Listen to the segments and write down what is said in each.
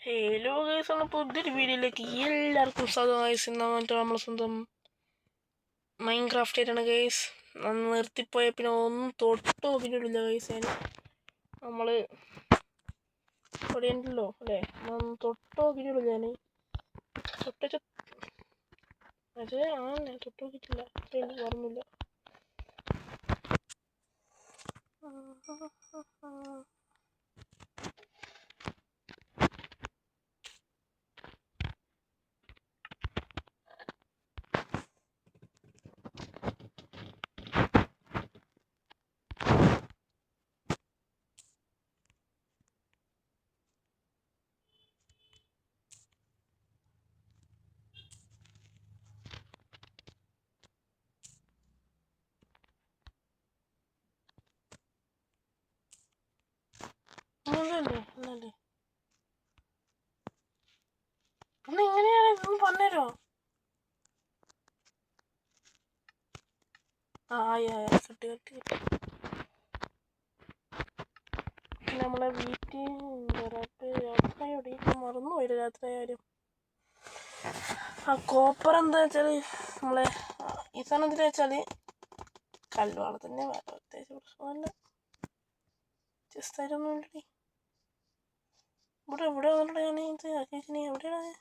Hello guys, ആണ് പുതിയൊരു വീഡിയോയിലേക്ക് എല്ലാവർക്കും സ്വാഗതം ഗൈസ്. നമ്മൾ സ്വന്തം മൈൻക്രാഫ്റ്റ് ആയിട്ടാണ് ഗൈസ്. നിർത്തിപ്പോയ പിന്നെ ഒന്നും തൊട്ട് നോക്കിയിട്ടില്ല ഗൈസ്. നമ്മൾ ഇവിടെ ഉണ്ടല്ലോ അല്ലേ, തൊട്ട് നോക്കിയിട്ടില്ല. ഞാൻ തൊട്ട് തൊട്ട് നോക്കിയിട്ടില്ല, എനിക്ക് ഓർമ്മയില്ല. എങ്ങനെയാണ് ഇതൊന്ന് പറഞ്ഞുതരോ? കിട്ടി. നമ്മളെ വീട്ടിൽ രാത്രി മറന്നുപോയില്ല. രാത്രി ആയാലും ആ കോപ്പർ എന്താ വെച്ചാൽ നമ്മളെ ഈ സാധനം എന്താ വെച്ചാൽ കല്ലുവാള തന്നെ, വേറെ പ്രത്യേകിച്ച് പ്രശ്നമല്ല. ജസ്റ്റ് ആയിട്ടൊന്നും ഉണ്ടേ. ഇവിടെ വന്നിട്ട് ഞാൻ ഇത് ആക്കിച്ചിനി. എവിടെയാണ്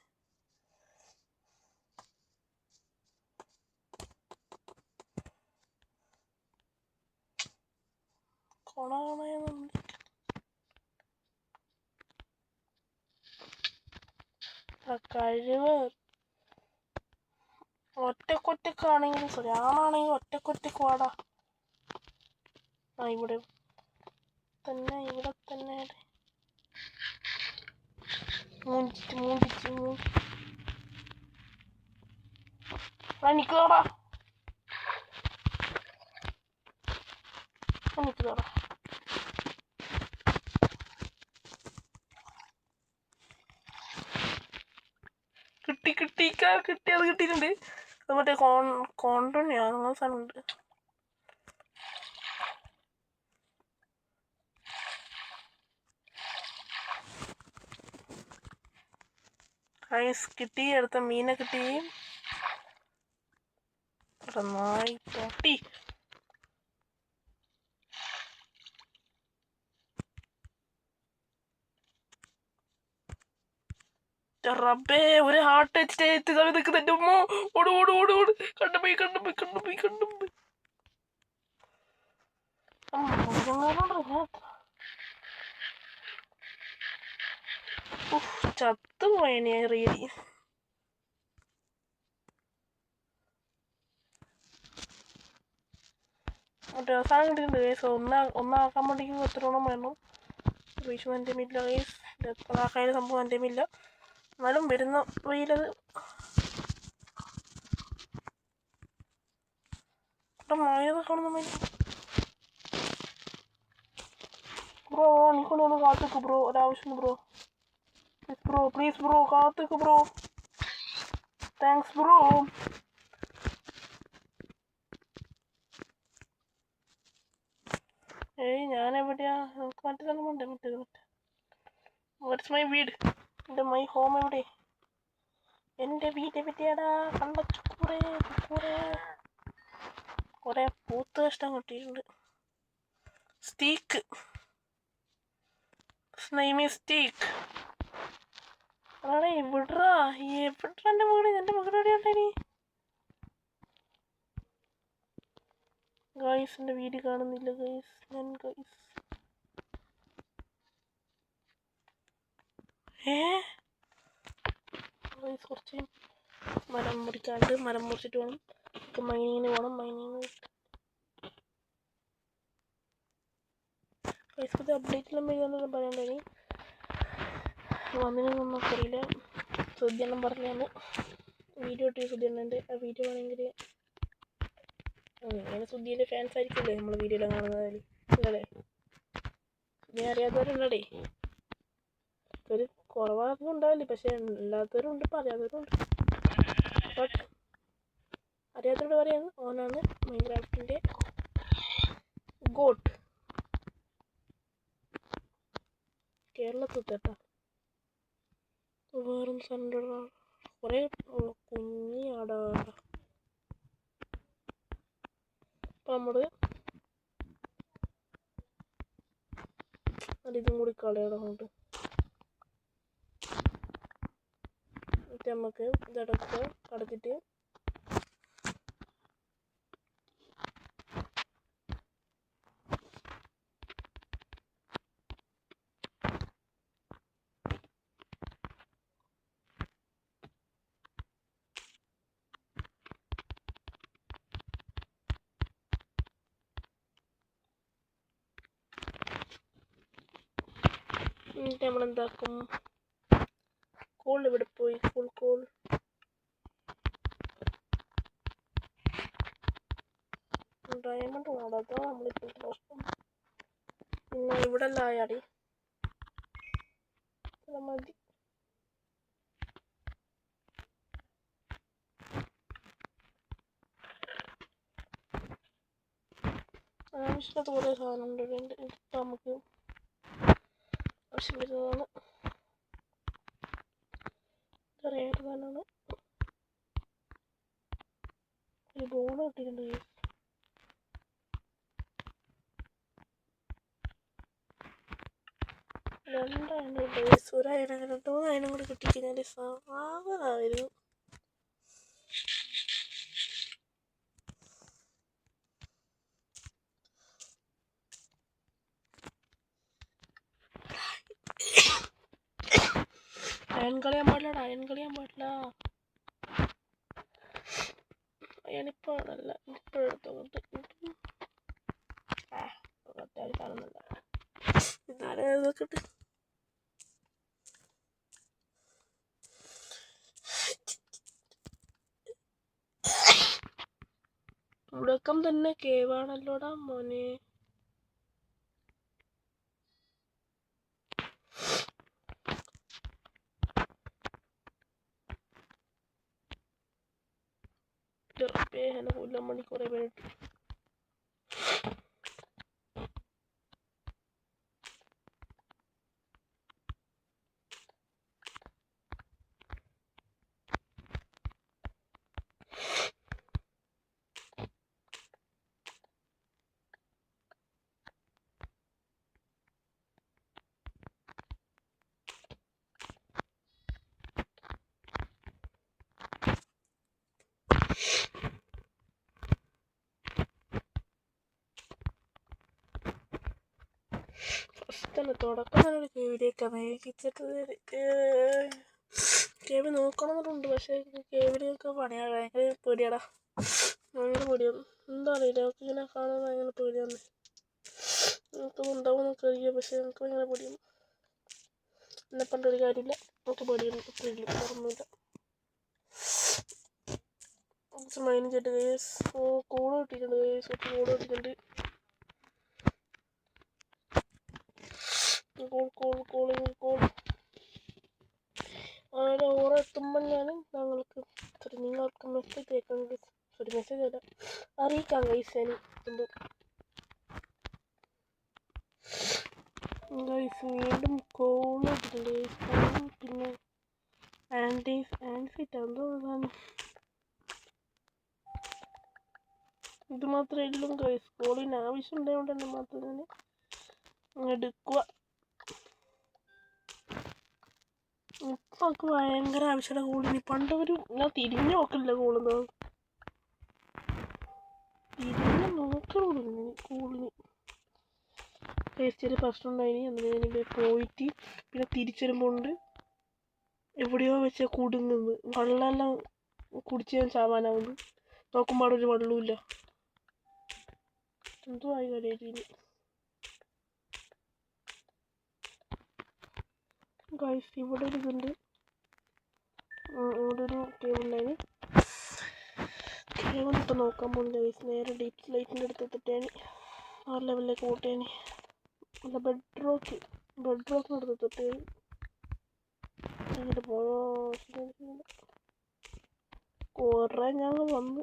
കഴിവ് ഒറ്റക്കൊറ്റക്കാണെങ്കിലും സോറി, ആണാണെങ്കിൽ ഒറ്റക്കൊറ്റക്ക് വാടാ. ഇവിടെ തന്നെ നിക്കോടാ. കിട്ടിയത് കിട്ടിയിട്ടുണ്ട്. അത് മറ്റേ കോണ്ടോണിയാ അങ്ങനെ സാധനമുണ്ട്. കിട്ടി. അടുത്ത മീനെ കിട്ടി. നായി പൊട്ടി. റബ്ബേ, ഒരു ഹാർട്ട് വെച്ചിട്ട് നിൽക്കുന്നുണ്ട്. ഉമ്മോ, ഓട്. കണ്ടുപോയി. ചത്തുപോയനെ റിയലി. മറ്റേ അവസാനം കിട്ടിയിട്ടുണ്ട് ഗൈസ്. ഒന്നാക്കാൻ വേണ്ടിക്ക് എത്ര എണ്ണം വേണം? റീച്ച് എൻ്റെ മില്ല ഗൈസ്. ആക്കാനും സംഭവം എൻ്റെ മില്ല. എന്നാലും വരുന്ന വെയിലത് മഴയത് കാണുന്ന ബ്രോ. എനിക്കൊന്ന് കാത്തേക്ക് ബ്രോ, ഒരാവശ്യം ബ്രോ. പ്ലീസ് ബ്രോ, കാത്തേക്ക് ബ്രോ. Thanks bro. ഞാനെവിടെയാ? നമുക്ക് മറ്റേ തന്നെ മറ്റേ വാട്ട്സ് മൈ വീട്? മൈ ഹോം എവിടെ? എൻ്റെ വീട് എവിടെയാടാ? കുറെ പൂത്ത് കഷ്ടം കിട്ടിയിട്ടുണ്ട്. സ്റ്റീക്ക് അതാണ്. എവിടാ എൻ്റെ വീട്? എൻ്റെ വീട് എവിടെയാണ്ടേനി ഗൈസ്? എൻ്റെ വീട് കാണുന്നില്ല ഗൈസ്. കുറച്ച് മരം മുറിക്കാണ്ട്, മരം മുറിച്ചിട്ട് വേണം മൈനിങ്ങിന് പോകണം. ഫേസ്ബുക്ക് അപ്ഡേറ്റെല്ലാം വരുമെന്നൊന്നും പറയണ്ടേ. വന്നിനൊന്നും നമുക്കറിയില്ല. സുദ്ധ്യെല്ലാം പറഞ്ഞാണ് വീഡിയോ ഇട്ട്. സുദ്ധ്യുണ്ട്. ആ വീഡിയോ ആണെങ്കിൽ അങ്ങനെ സുദ്ധ്യൻ്റെ ഫാൻസ് ആയിരിക്കില്ലേ നമ്മൾ വീഡിയോയിലാണ് കാണുന്നതിൽ അല്ലേ? സുദ്ധ്യ അറിയാത്തവരുണ്ടേ. ഒരു കുറവാർക്കും ഉണ്ടാവില്ലേ, പക്ഷെ എല്ലാത്തവരും ഉണ്ട്, പറയാത്തവരും ഉണ്ട്. ബട്ട് അറിയാത്തവരോട് പറയാൻ ഓനാണ് മൈൻക്രാഫ്റ്റിൻ്റെ ഗോട്ട്. കേരളത്തിൽ കേട്ടോ. വേറെ സാധനം കുറേ കുഞ്ഞി ആടാ. അപ്പം നമ്മൾ ഇതും കൂടി കളയണം കൊണ്ട് എന്നിട്ട് നമുക്ക് ഇതടക്കുക. കടത്തിട്ട് എന്നിട്ട് നമ്മളെന്താക്കും, കോൾ ഇവിടെ പോയി, ഫുൾ കോൾ ഡയമണ്ട് വേണ്ടതോ നമ്മളിപ്പോൾ പ്രശ്നം. പിന്നെ ഇവിടെ എല്ലാം ആയാടി മതി. ആവശ്യമില്ലാത്ത കുറേ സാധനം ഉണ്ട്. ഇപ്പം നമുക്ക് ആവശ്യം വരുന്നതാണ്. റേർ സാധനമാണ്. ഒരു ബോൾ കിട്ടിയിട്ടുണ്ട്. രണ്ടായിരം ഡേയ്സ്, ഒരായിരം 2,000 കൂടി കിട്ടിക്കഴിഞ്ഞാൽ സാധനമായിരുന്നു. അയൺ കളയാൻ പാടില്ല, അയൺ കളയാൻ പാടില്ല. അയണിപ്പാടല്ല, ഇപ്പോഴെടുത്തോട്ട് അത്യാവശ്യം കാണുന്നില്ല. ഇതാരെ നോക്കട്ടെ. മുടക്കം തന്നെ കേവാണല്ലോടാ മോനെ. കൊല്ലം മണി കുറെ പേരിട്ടു. തന്നെ തുടക്കം തന്നെ ഒരു കേവിലേക്കാണ് കേവി നോക്കണമെന്നുണ്ട്. പക്ഷേ കേവിലൊക്കെ പണിയാണ്, ഭയങ്കര പേടിയാടാ, ഭയങ്കര പേടിയാണ്. എന്താ അറിയില്ല, നമുക്ക് ഇങ്ങനെ കാണാൻ ഭയങ്കര പേടിയാണ്. നമുക്ക് ഉണ്ടാവുമെന്നൊക്കെ അറിയാം, പക്ഷേ നമുക്ക് ഭയങ്കര പേടിയാണ്. എന്നെ പണ്ടൊരു കാര്യമില്ല, നമുക്ക് പേടിയാണ്. പേടിയില്ല, ഒന്നുമില്ല. മൈൻഡ് ചെയ്തിട്ട് കേസ് കോള് കിട്ടിയിട്ടുണ്ട്. കേസ് കോള് കിട്ടിയിട്ടുണ്ട്. അങ്ങനെ ഓരോ എത്തുമ്പോൾ നിങ്ങൾക്ക് മെസ്സേജ് അയക്കാം. മെസ്സേജ് അല്ല, അറിയിക്കാം ഗൈസ്. ഞാൻ ഗൈസ് വീണ്ടും കോൾ ഇട്ടിട്ടുണ്ട്. പിന്നെ ആൻഫിറ്റ് എന്തോ ഇത് മാത്രമേ ഉള്ളൂ ഗൈസ്. കോളിന് ആവശ്യം ഉണ്ടായതുകൊണ്ട് തന്നെ മാത്രം ഞാൻ എടുക്കുക. ഇപ്പം നമുക്ക് ഭയങ്കര ആവശ്യമുള്ള കോളിന്. പണ്ട് ഞാൻ തിരിഞ്ഞു നോക്കില്ല കോളെന്തോ, തിരിഞ്ഞ് നോക്കണോളിന് കോളിന്. ചെറിയ പ്രശ്നം ഉണ്ടായിന്. അന്നേരം ഞാനിവിടെ പോയിട്ട് പിന്നെ തിരിച്ചു വരുമ്പോണ്ട് എവിടെയോ വെച്ചാൽ കുടുങ്ങുന്നു. വെള്ളമെല്ലാം കുടിച്ച് ഞാൻ ചാവാനാവുന്നു. നോക്കുമ്പോൾ അവിടെ ഒരു വെള്ളമില്ല. എന്തോ ആയി കാര്യമായിട്ട്. ഗൈസ് ഇവിടെ ഒരു ഇതുണ്ട്, ഇവിടെ ഒരു കേവ് ഉണ്ടായിന്. കേവൊന്നും ഇപ്പം നോക്കാൻ പോകുന്നില്ല ഗൈസ്. നേരെ ഡീപ് ലൈറ്റിൻ്റെ അടുത്ത് എത്തിട്ടാണ് ആ ലെവലിലേക്ക് കൂട്ടിയാണ്. അല്ല ബെഡ് റോക്കിന് എടുത്തിട്ട് അങ്ങോട്ട് പോയോ. കുറേ ഞങ്ങൾ വന്നു.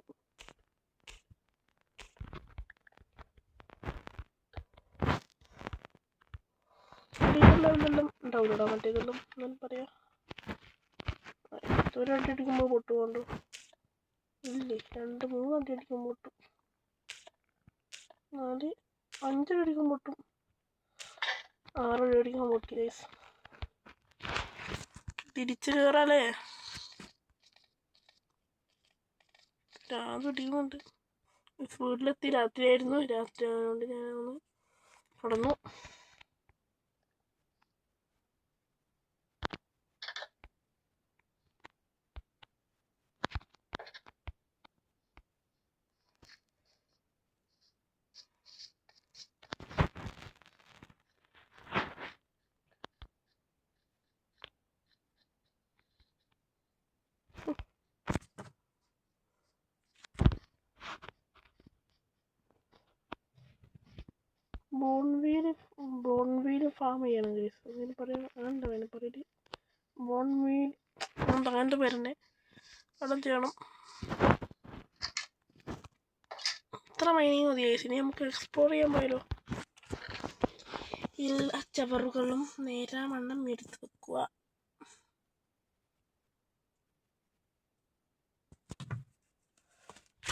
ലെവലെല്ലാം ഉണ്ടാവില്ലടാ മറ്റേതെല്ലാം. ഞാൻ പറയാം ഒരടി അടിക്കുമ്പോൾ പൊട്ടുകൊണ്ടു ഇല്ലേ 2-3 അടി അടിക്കുമ്പോൾ പൊട്ടും 4 5 അടി അടിക്കുമ്പോൾ പൊട്ടും 6 അടി അടിക്കുമ്പോൾ പൊട്ടി ഗൈസ് തിരിച്ചു കയറാലേ അടിക്കുന്നുണ്ട് വീട്ടിലെത്തി രാത്രിയായിരുന്നു രാത്രി ആയതുകൊണ്ട് ഞാനൊന്ന് കടന്നു ബോൺവീൽ ഫാം ചെയ്യണം ഗൈസ് അങ്ങനെ പറയാൻ ആണ്ടോ അതിനെ പറയല് ബോൺവീൽ അങ്ങനത്തെ പേരുണ്ട് അവിടെ ചെയ്യണം ഇത്ര മൈനിങ് മതി ഗൈസ് ഇനി നമുക്ക് എക്സ്പ്ലോർ ചെയ്യാൻ പോയാലോ എല്ലാ ചവറുകളും നേരാവണ്ണം എടുത്ത് വെക്കുക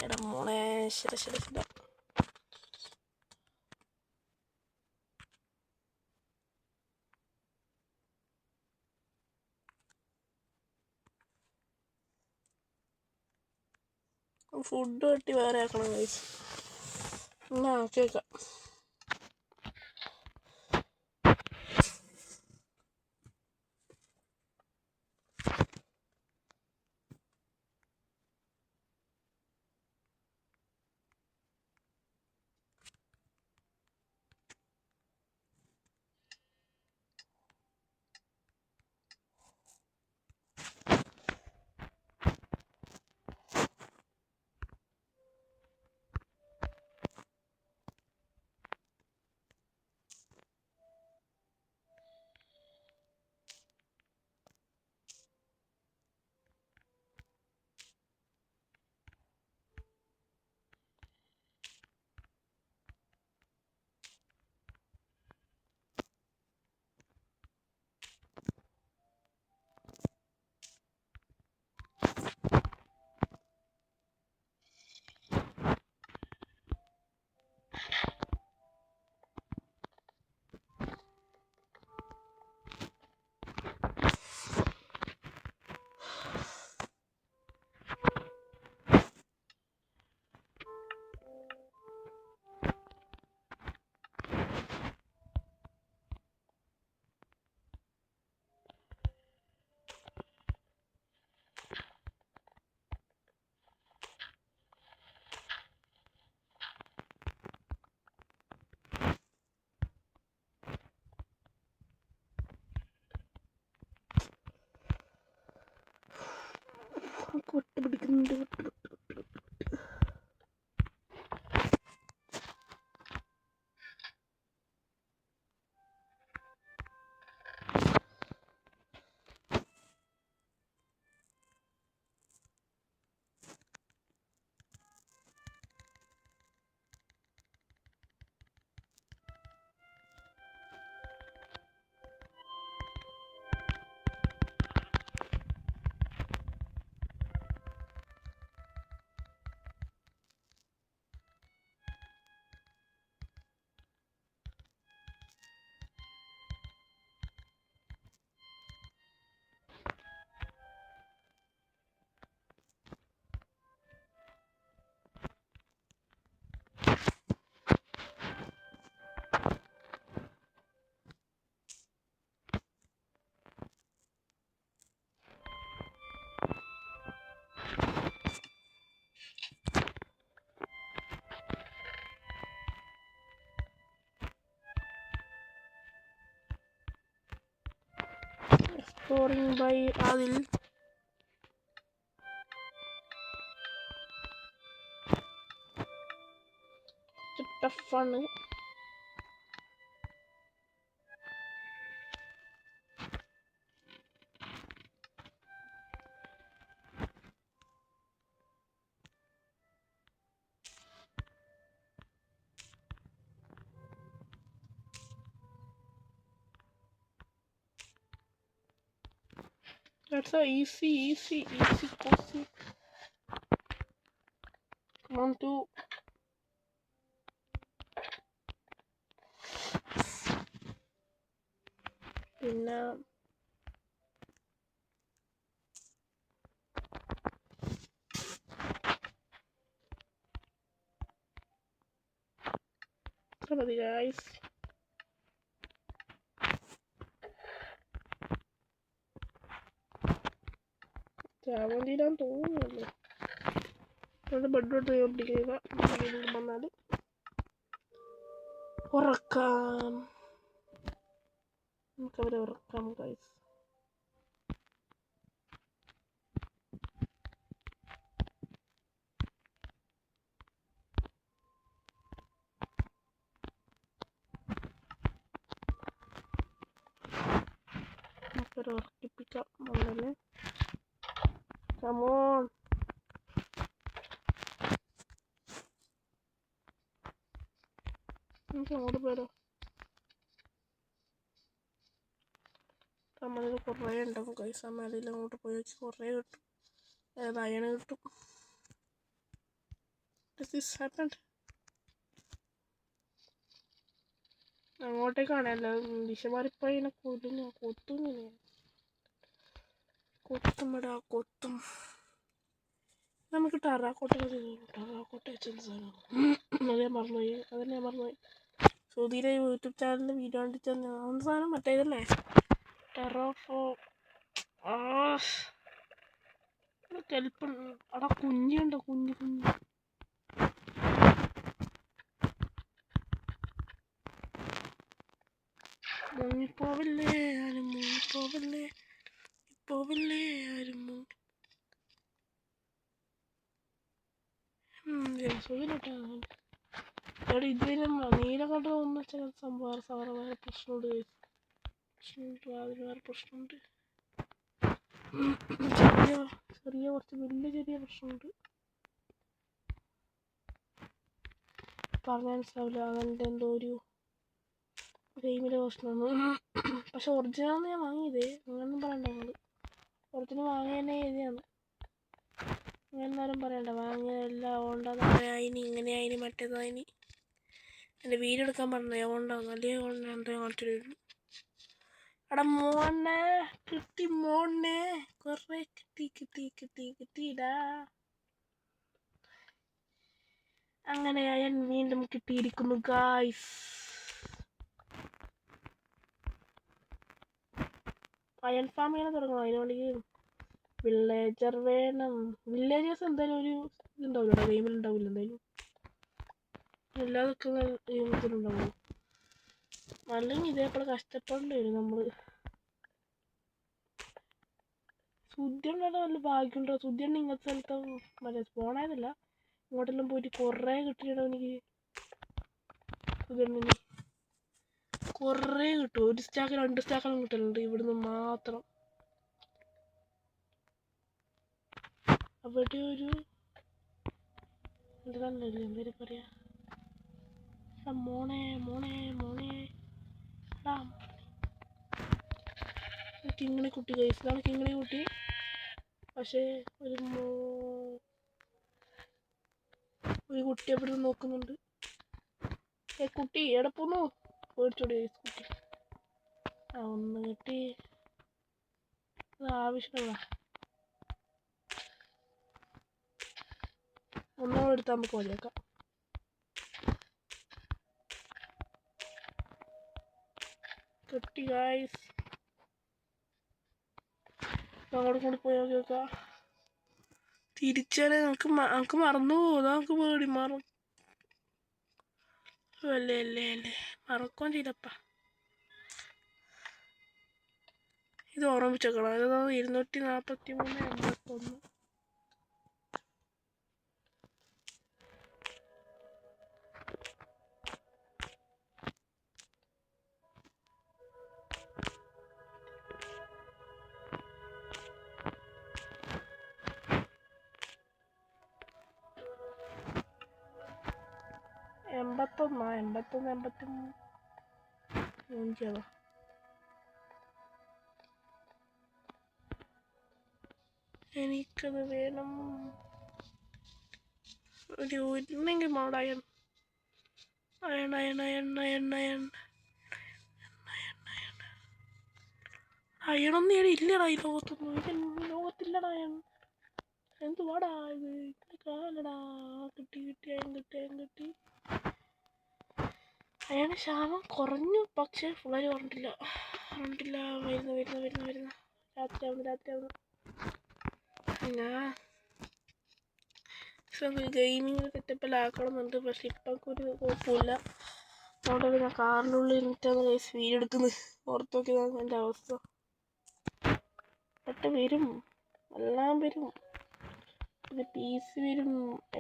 എടാ മോളെ ശരി ഫുഡ് കെട്ടി വേറെ ആക്കണം ഗൈസ് എന്നാ കേൾക്കാം കൊട്ട് പിടിക്കുന്നുണ്ട് Exploring by Adil. It's tough fun. That's a easy cozy. Come on to പിന്നെ മതി ഗൈസ്. ചാവാൻ തീരാൻ തോന്നുന്നല്ലോ. അത് ബെഡോട്ട് പിടിക്കുക. വന്നാൽ ഉറക്കാം. നമുക്കവരെ ഉറക്കാം ഗൈസ്. നമുക്കൊരു ഉറക്കിപ്പിക്കാം അങ്ങനെ. കമോൺ. നമുക്ക് അങ്ങോട്ട് പോയാലോ? നമ്മളിൽ കുറേ ഉണ്ടാവും ഗൈസ്. ആ മലയിൽ അങ്ങോട്ട് പോയി വെച്ച് കുറേ കിട്ടും. അതായത് അയണ് കിട്ടും. This happened. അങ്ങോട്ടേക്കാണ് അല്ല ദിശമാരിപ്പോൾ ഇതിനെ കൊത്തും കൊത്തും. നമുക്ക് ടറാക്കോട്ട വെച്ച സാധനം അതേ മറന്നുപോയി. സുധീരെ യൂട്യൂബ് ചാനലിൽ വീഡിയോ കണ്ടിട്ട് അന്ന് സാധനം മറ്റേതല്ലേ ടെറോഫോ. കെൽപ്പ് അവിടെ കുഞ്ഞുണ്ടോ? കുഞ്ഞു മുങ്ങിപ്പോവില്ലേ ആരും, മുങ്ങിപ്പോവില്ലേ ആരും. ഇവിടെ ഇതിലും നീലം കണ്ടു തോന്നുന്ന ചില സംഭവം വേറെ പ്രശ്നമുണ്ട്. വേറെ പ്രശ്നമുണ്ട്. ചെറിയ പ്രശ്നമുണ്ട്. പറഞ്ഞാൽ മനസ്സിലാവില്ല. അങ്ങനത്തെ എന്തോ ഒരു ഗെയിമിലെ പ്രശ്നമാണ്. പക്ഷെ ഒറിജിനൽ ഞാൻ വാങ്ങിയതേ. അങ്ങനൊന്നും പറയണ്ട. നിങ്ങൾ ഒറിജിനൽ വാങ്ങിയതന്നെ എഴുതിയാണ്. അങ്ങനെന്നാലും പറയണ്ട. വാങ്ങിയതെല്ലാം ഓണ്ടായിനി, ഇങ്ങനെയായിനി, മറ്റേതായിനി. എൻ്റെ വീഡിയോ എടുക്കാൻ പറഞ്ഞത് ഓണ്ടാന്ന്. അല്ലെങ്കിൽ ഓണ്ട എന്തോ കാണിച്ചിരുന്നു. അവിടെ മോനെ കിട്ടി, മോനെ കുറെ കിട്ടിയിടാ. അങ്ങനെ അയൺ വീണ്ടും കിട്ടിയിരിക്കുന്നു ഗായ്സ്. അയൺ ഫാം ചെയ്യാൻ തുടങ്ങണം. അതിനുവേണ്ടി വില്ലേജർ വേണം. വില്ലേജേഴ്സ് എന്തായാലും ഒരു ഇതുണ്ടാവില്ല, ഗെയിമിൽ ഉണ്ടാവില്ല. എന്തായാലും എല്ലാതൊക്കെ ഗെയിമിലുണ്ടാവുള്ളൂ. അല്ലെങ്കിൽ ഇതേപോലെ കഷ്ടപ്പെടേണ്ടി വരും നമ്മൾ. സുദ്യണ്ണയുടെ നല്ല ഭാഗ്യമുണ്ടോ? സുദ്യണ്ണ ഇങ്ങനത്തെ സ്ഥലത്ത് മറ്റേ സ്പോണായതല്ല, ഇങ്ങോട്ടെല്ലാം പോയിട്ട് കുറേ കിട്ടിയിട്ടോ എനിക്ക്. സുദ്യണ്ണിന് കുറേ കിട്ടും. 1 സ്റ്റാക്ക് 2 സ്റ്റാക്കെല്ലാം കിട്ടലുണ്ട് ഇവിടുന്ന് മാത്രം. അവിടെ ഒരു എന്താണല്ലേ എന്തേലും പറയാ. മോണെ കിങ്ങിണി കുട്ടി ഗൈസ്. ഇതാണ് കിങ്ങിണി കുട്ടി. പക്ഷേ ഒരു കുട്ടി എവിടെ നിന്ന് നോക്കുന്നുണ്ട്. കുട്ടി എവിടെ പോന്നു? പേടിച്ചോടി ഗൈസ് കുട്ടി. ഒന്ന് കിട്ടി. അത് ആവശ്യമുള്ള ഒന്നുകൂടെ എടുത്താൽ നമുക്ക് മതിയാക്കാം. കിട്ടി ഗൈസ്. അങ്ങോട്ട് കൂടി പോയി നോക്കാം. തിരിച്ചാലേ നമുക്ക് മറന്നു പോകും. നമുക്ക് പേടി അല്ലേ മറക്കാൻ ചെയ്തപ്പ. ഇത് ഓർമ്മിച്ചേക്കണം. അത് 243 81 എനിക്കത് വേണം. ഒരു ഒന്നെങ്കിൽ മോഡ് iron iron iron iron iron iron അയണൊന്നും ഇവിടെ ഇല്ലടാ. ഈ ലോകത്തൊന്നും ഈ ലോകത്തില്ലടാ അയൺ. എന്തുവാടാ ഇത്? കാലടാ. കിട്ടി കിട്ടി അയൺ കിട്ടി അയൺ കിട്ടി. അയാൾ ക്ഷാമം കുറഞ്ഞു, പക്ഷെ ഫുള്ളായി പറഞ്ഞിട്ടില്ല. വരുന്ന രാത്രിയാവുന്നു. ഞാൻ ഗെയിമിങ് സെറ്റപ്പെല്ലാം ആക്കണമെന്നുണ്ട്, പക്ഷെ ഇപ്പം ഒരു കുഴപ്പമില്ല. അതുകൊണ്ട് ഞാൻ കാറിനുള്ളിൽ ഇരുന്നിട്ടാണ് വീഡിയോ എടുക്കുന്നത്. പുറത്ത് നോക്കിയതാണ് എൻ്റെ അവസ്ഥ. പെട്ട് വരും, എല്ലാം വരും. പിന്നെ PC വരും,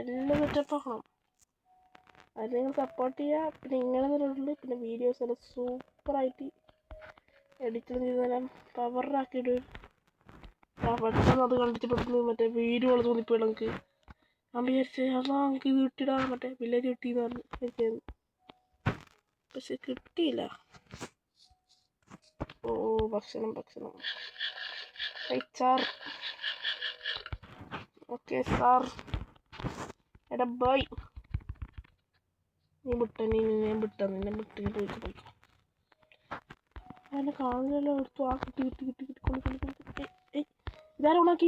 എല്ലാം സെറ്റപ്പാക്കണം. അത് നിങ്ങൾ സപ്പോർട്ട് ചെയ്യുക. പിന്നെ ഇങ്ങനെ തന്നെ. പിന്നെ വീഡിയോസ് എല്ലാം സൂപ്പറായിട്ട് എഡിറ്റ് ചെയ്ത് തരാം, പവറാക്കിയിട്ട്. പെട്ടെന്ന് അത് കണ്ടിട്ട് പെട്ടെന്ന് മറ്റേ വീഡിയോ തോന്നിപ്പോയി നമുക്ക്. ഞാൻ വിചാരിച്ച് അതാ നമുക്ക് ഇത് കിട്ടിയിടാ, മറ്റേ വില്ലേജ് കിട്ടിയെന്ന് പറഞ്ഞു. പക്ഷെ കിട്ടിയില്ല. ഓ ഭക്ഷണം കഴിച്ചാർ. Okay sir. എടാ ബൈ. നീ നിന്നെ പോയിക്കോ. അതിനെ കാണുന്നല്ലോ. എടുത്തു. ആ കിട്ടി. ഇതാരും ഉണക്കി.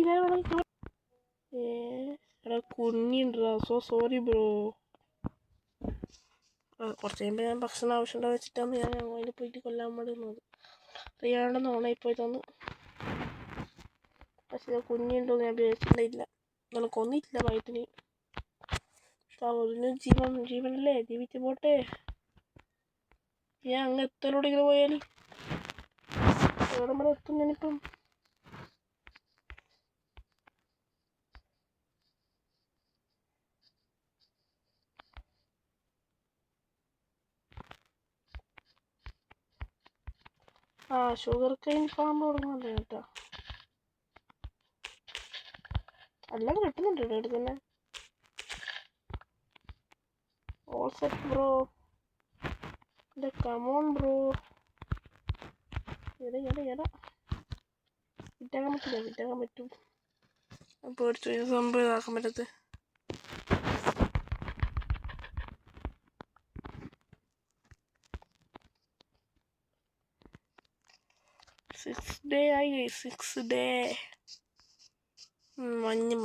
എടാ കുഞ്ഞിണ്ടാ. Sorry bro. കുറച്ച് കഴിയുമ്പോൾ ഞാൻ ഭക്ഷണം ആവശ്യമുണ്ടോ വെച്ചിട്ടാണ് ഞാൻ അതിൽ പോയിട്ട് കൊല്ലാൻ വേണ്ടിയിരുന്നത്. അറിയാണ്ടെന്ന് ഓണായിപ്പോയി തന്നു. പക്ഷെ കുഞ്ഞുണ്ടോന്ന് ഞാൻ വിചാരിച്ചിട്ടില്ല. എന്നാലും കൊന്നിട്ടില്ല വയറ്റിന്. അതിന് ജീവനല്ലേ, ജീവിച്ച് പോട്ടെ. ഞാൻ അങ്ങ് എത്തലോടെ ഇങ്ങനെ പോയാൽ എവിടെ എത്തും ഞാനിപ്പം? ഷുഗർ കെയിൻ ഫാം തുടങ്ങുന്നുണ്ട് കേട്ടോ. എല്ലാം കിട്ടുന്നുണ്ട് ഇവിടെ തന്നെ. All set bro. Come on bro. എടാ വിറ്റാക്കാൻ പറ്റും. പേടിച്ചു സംഭവം ഇതാക്കാൻ പറ്റത്ത്. സിക്സ് ഡേ മഞ്ഞ്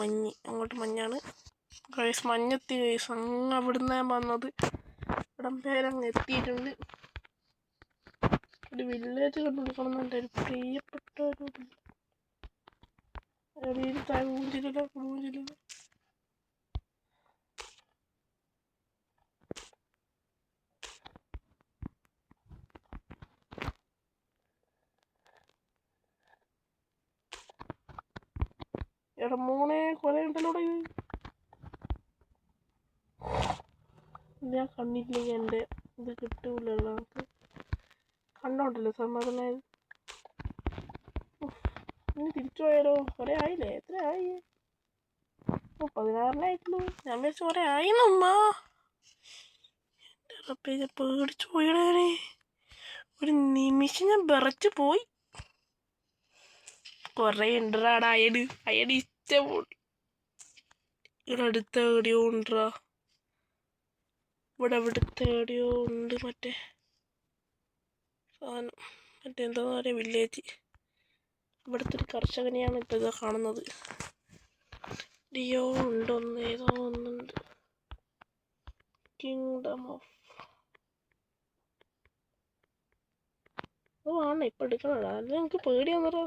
അങ്ങോട്ട് മഞ്ഞാണ് ഗൈസ്. മഞ്ഞെത്തി ഗൈസ്. അങ്ങ് അവിടുന്ന് ഞാൻ വന്നത്. ഇവിടം പേരങ്ങ് എത്തിയിട്ടുണ്ട്. ഒരു വില്ലേജ് കണ്ടുപിടിക്കണം എൻ്റെ ഒരു പ്രിയപ്പെട്ട ഒരു ജില്ല. എടാ മോനെ കൊല ഉണ്ടല്ലോടെ. ഞാൻ കണ്ടില്ലെങ്കിൽ എൻ്റെ ഇത് കിട്ടൂലല്ലോ. നമുക്ക് കണ്ടോണ്ടല്ലോ സമാധാനമായത്. ഇനി തിരിച്ചു പോയാലോ? കുറേ ആയില്ലേ? എത്ര ആയി? 16 ഞാൻ വിചാരിച്ചു കുറേ ആയിന്നമ്മ. എൻ്റെ റബ്ബേ, ഞാൻ പേടിച്ചു പോയടേ. ഒരു നിമിഷം ഞാൻ വിറച്ചു പോയി. കുറേ ഉണ്ടടാ അയഡ് ഇഷ്ടം. ഇവിടെ അടുത്ത എവിടെയോ ഉണ്ടാ. ഇവിടെ അവിടുത്തെ എവിടെയോ ഉണ്ട് മറ്റേ സാധനം. എന്താ പറയുക, വില്ലേജ്. ഇവിടുത്തെ ഒരു കർഷകനെയാണ് ഇപ്പോൾ ഇതാ കാണുന്നത്. ഡിയോ ഉണ്ടൊന്ന്, ഏതോ ഒന്നുണ്ട്. കിങ്ഡം ഓഫ് ആണ് ഇപ്പം എടുക്കണടാ. അല്ലെങ്കിൽ എനിക്ക് പേടിയാന്നറ.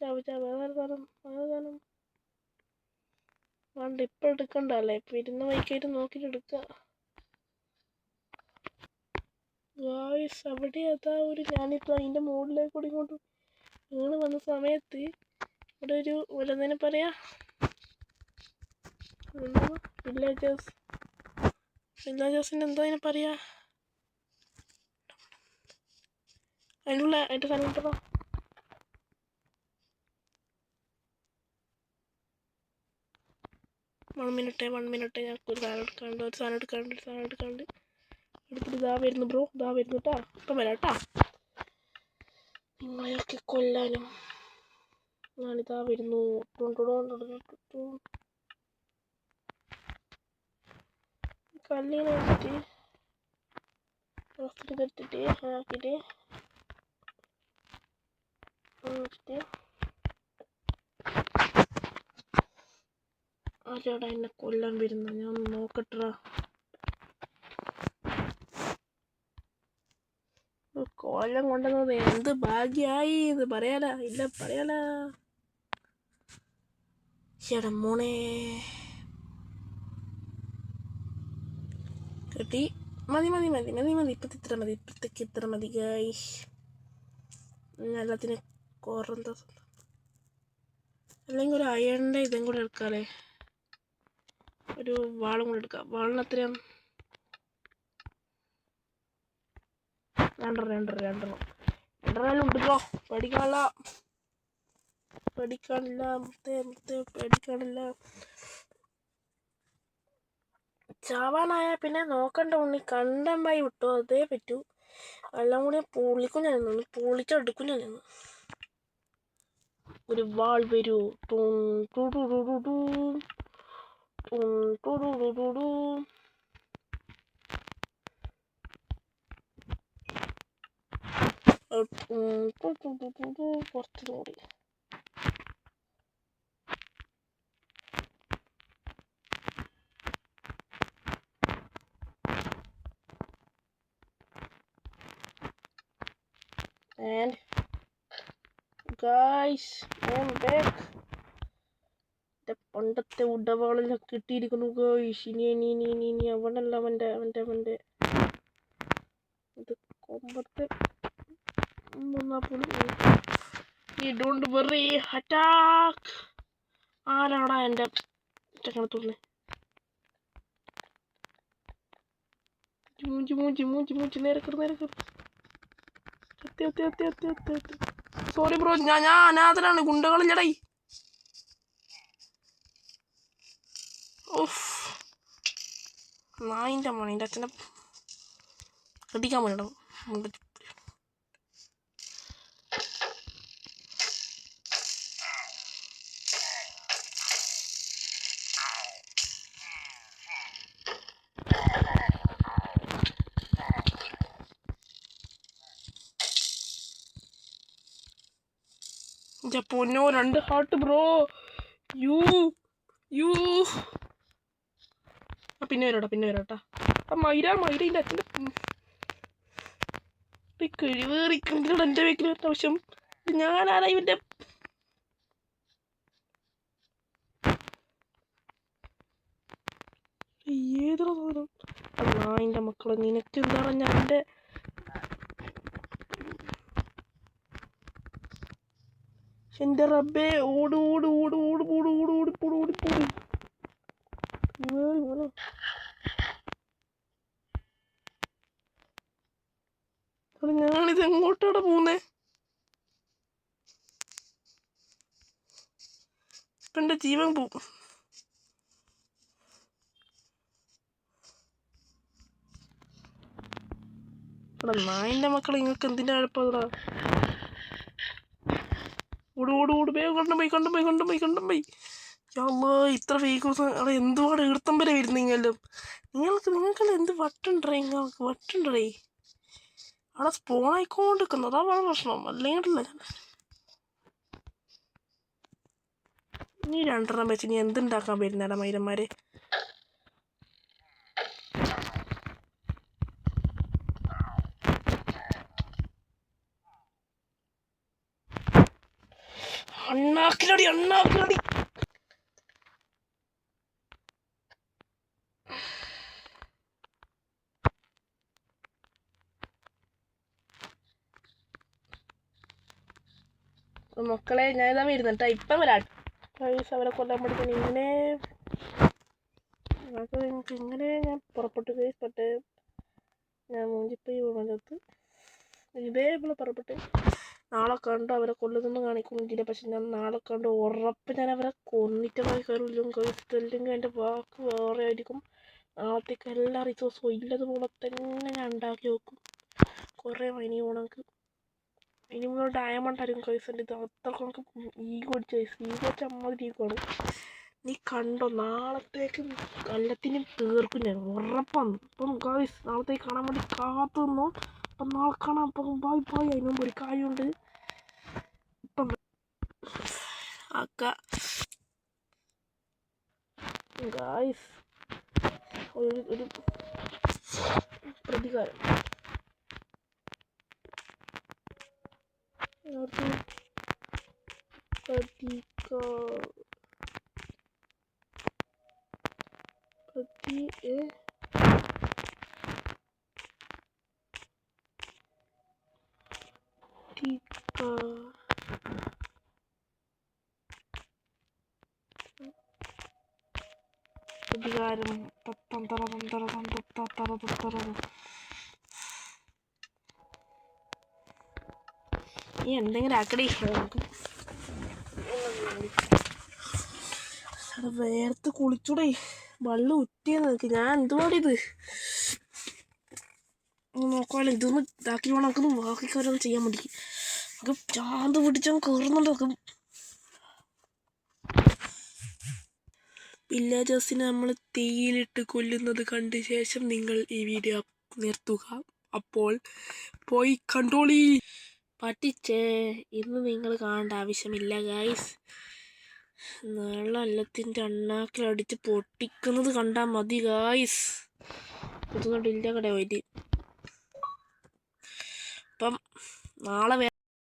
സാധനം വേണ്ട, ഇപ്പം എടുക്കണ്ടല്ലേ. ഇപ്പം ഇരുന്ന് വൈകായിട്ട് നോക്കിയിട്ട് എടുക്കുക. ഗായ്സ് അവിടെ അതാ ഒരു ഞാനിപ്പോൾ അതിൻ്റെ മുകളിലേക്ക് കൂടി ഇങ്ങോട്ട് വീണ് വന്ന സമയത്ത് ഇവിടെ ഒരു ഓരോന്നിനെ പറയാ വില്ലേജേഴ്സിൻ്റെ എന്തോ അതിനെ പറയാ. അതിൻ്റെ സാധനം കിട്ടണോ? വൺ മിനിറ്റ് ഞാൻ ഒരു സാധനം എടുക്കാണ്ട് എടുത്തിട്ട് ഇതാ വരുന്നു ബ്രോ. ഇതാ വരുന്നു കേട്ടോ. ഇപ്പം വരാം കേട്ടോ. നിങ്ങളെയൊക്കെ കൊല്ലാനും ഞാനിതാ വരുന്നു. കല്ലിനെ എടുത്തിട്ട് ആക്കിയിട്ട് ആരാടാ എന്നെ കൊല്ലാൻ വരുന്നത്? ഞാൻ നോക്കട്ടാ. കൊല്ലം കൊണ്ടുവന്നത് എന്ത് ഭാഗ്യായി ഇത് പറയാലാ? ഇല്ല പറയാലാ. ചേട്ടാ മോനെ കെട്ടി. മതി മതി മതി മതി മതി ഇപ്പത്തെ മതി, ഇപ്പത്തേക്ക് ഇത്ര മതി ഗായ്സ്. എല്ലാത്തിനും കുറന്താ അല്ലെങ്കിൽ ഒരു അയണിൻ്റെ ഇതും കൂടെ എടുക്കാല്ലേ, ഒരു വാളും കൂടെ എടുക്കാം. വാളിന് എത്രയാണ്? രണ്ടെണ്ണം ഉണ്ടല്ലോ. പേടിക്കാനില്ല പേടിക്കാനില്ല. ചാവാനായ പിന്നെ നോക്കണ്ട ഉണ്ണി, കണ്ടമ്പായി വിട്ടോ, അതേ പറ്റൂ. എല്ലാം കൂടി പൊളിക്കും ഞാൻ നിന്ന്, പൊളിച്ചെടുക്കും ഞാൻ നിന്ന്. ഒരു വാൾ വരൂ. കുറച്ചും കൂടി. And guys, I am back. പണ്ടത്തെ ഉടവാളെല്ലാം കിട്ടിയിരിക്കുന്നു ഗായ്സ്. ഇനി അവനല്ല അവൻ്റെ ഇത് കൊമ്പത്തെ ഡോണ്ട് വെറി അറ്റാക്ക്. ആരാടാ എൻ്റെ ചക്കണത്തുള്ളി? മൂഞ്ചി നേരെ കയറി. സോറി ബ്രോ, ഞാൻ അനാഥനാണ്. ഗുണ്ടകളില്ലടേ. ഓഫ്, നായിൻ്റെ മോനെ എൻ്റെ അച്ഛനെ കടിക്കാൻ വേണം. പൊന്നോ, 2 ഹാർട്ട് ബ്രോ. പിന്നെ വരാട്ടാ. മൈരയിൻ്റെ അച്ഛൻ്റെ കഴിവേറിക്കണ്ടില്ല എൻ്റെ വീട്ടിൽ വരുന്ന ആവശ്യം. ഞാനാരാ ഇവൻ്റെ? ഏതൊരു സാധനം? നായിൻ്റെ മക്കളെ, നിനക്ക് എന്താ പറഞ്ഞ എൻ്റെ എൻ്റെ റബ്ബേ. ഓട്. ഞാനിത് എങ്ങോട്ടാണ് പോകുന്നേ? ഇപ്പം എൻ്റെ ജീവൻ പോവും. എടാ നായിൻ്റെ മക്കളെ, നിങ്ങൾക്ക് എന്തിൻ്റെ കുഴപ്പമാ? ഓട് വേഗം കണ്ടുപോയി. ഇത്ര ഫേക്ക് അവിടെ എന്തുപാട് ഈർത്തം വരെ വരുന്നെങ്കിലും നിങ്ങൾക്ക് എന്ത് വട്ടുണ്ടേ അവിടെ സ്പോണായിക്കൊണ്ടിരിക്കുന്നു. അതാണ് പ്രശ്നം. അല്ലെങ്കിൽ നീ 2 വെച്ച് നീ എന്തുണ്ടാക്കാൻ വരുന്നേടാ മൈരന്മാരെ? അണ്ണാക്കിലടി. മക്കളെ ഞാൻ ഇതാ വരുന്നുട്ടാ, ഇപ്പം വരാം. അവരെ കൊല്ലാൻ പഠിക്കണം. ഇങ്ങനെ ഞാൻ പുറപ്പെട്ടു കേട്ട് ഞാൻ മൂഞ്ചിപ്പോയി വീണത്ത്. ഇതേപോലെ പുറപ്പെട്ട് നാളെ കണ്ട് അവരെ കൊല്ലുന്നൊന്നും കാണിക്കുന്നില്ല. പക്ഷെ ഞാൻ നാളെ കണ്ട് ഉറപ്പ് ഞാൻ അവരെ കൊന്നിട്ട് പോയി കയറില്ലും കഴിച്ചിട്ടില്ലെങ്കിൽ എൻ്റെ വാക്ക് വേറെ ആയിരിക്കും. നാളത്തേക്ക് എല്ലാ റിസോഴ്സും ഇല്ലതുപോലെ തന്നെ ഞാൻ ഉണ്ടാക്കി വെക്കും. കുറേ മൈനി പോണക്ക് ഇനി മുതൽ ഡയമണ്ട് ആയിരിക്കും ഗൈസ് എൻ്റെ ഇത് അത്രക്ക് നമുക്ക് ഈഗോ അടിച്ച് ഗൈസ് ഈഗോ വെച്ച അമ്മാതിരി ഈഗോ ആണ്. നീ കണ്ടോ നാളത്തേക്ക് എല്ലാത്തിനും തീർക്കും ഞാൻ ഉറപ്പാണ്. അപ്പം ഗൈസ് നാളത്തേക്ക് കാണാൻ വേണ്ടി കാത്തു നിന്നോ. അപ്പം നാളെ കാണാം. അപ്പം ബൈ ബൈ. അതിന് മുമ്പ് ഒരു കാര്യമുണ്ട്. ഇപ്പം അക്ക ഗൈസ് ഒരു പ്രതികാരം പ്രതികാരം നീ എന്തെങ്കിലും ആക്കടി. വേർത്ത് കുളിച്ചൂടെ വെള്ളം ഉറ്റിയെന്ന് നിൽക്ക്. ഞാൻ എന്തുപാടിത് നോക്കാമല്ലോ. ഇതൊന്ന് ഇതാക്കി വേണം നമുക്കൊന്ന് ബാക്കി കാര്യമൊന്നും ചെയ്യാൻ വേണ്ടി. നമുക്ക് ചാന്ത് പിടിച്ചാൽ കയറുന്നുണ്ടോ. വില്ലേജേഴ്സിനെ നമ്മൾ തീയിലിട്ട് കൊല്ലുന്നത് കണ്ട ശേഷം നിങ്ങൾ ഈ വീഡിയോ നിർത്തുക. അപ്പോൾ പോയി കണ്ടോളി. പറ്റിച്ചേ ഇന്ന് നിങ്ങൾ കാണേണ്ട ആവശ്യമില്ല ഗൈസ്. വെള്ളത്തിൻ്റെ അണ്ണാക്കിലടിച്ച് പൊട്ടിക്കുന്നത് കണ്ടാൽ മതി ഗൈസ്. ഇതുകൊണ്ടില്ല കട പോയിട്ട്. അപ്പം നാളെ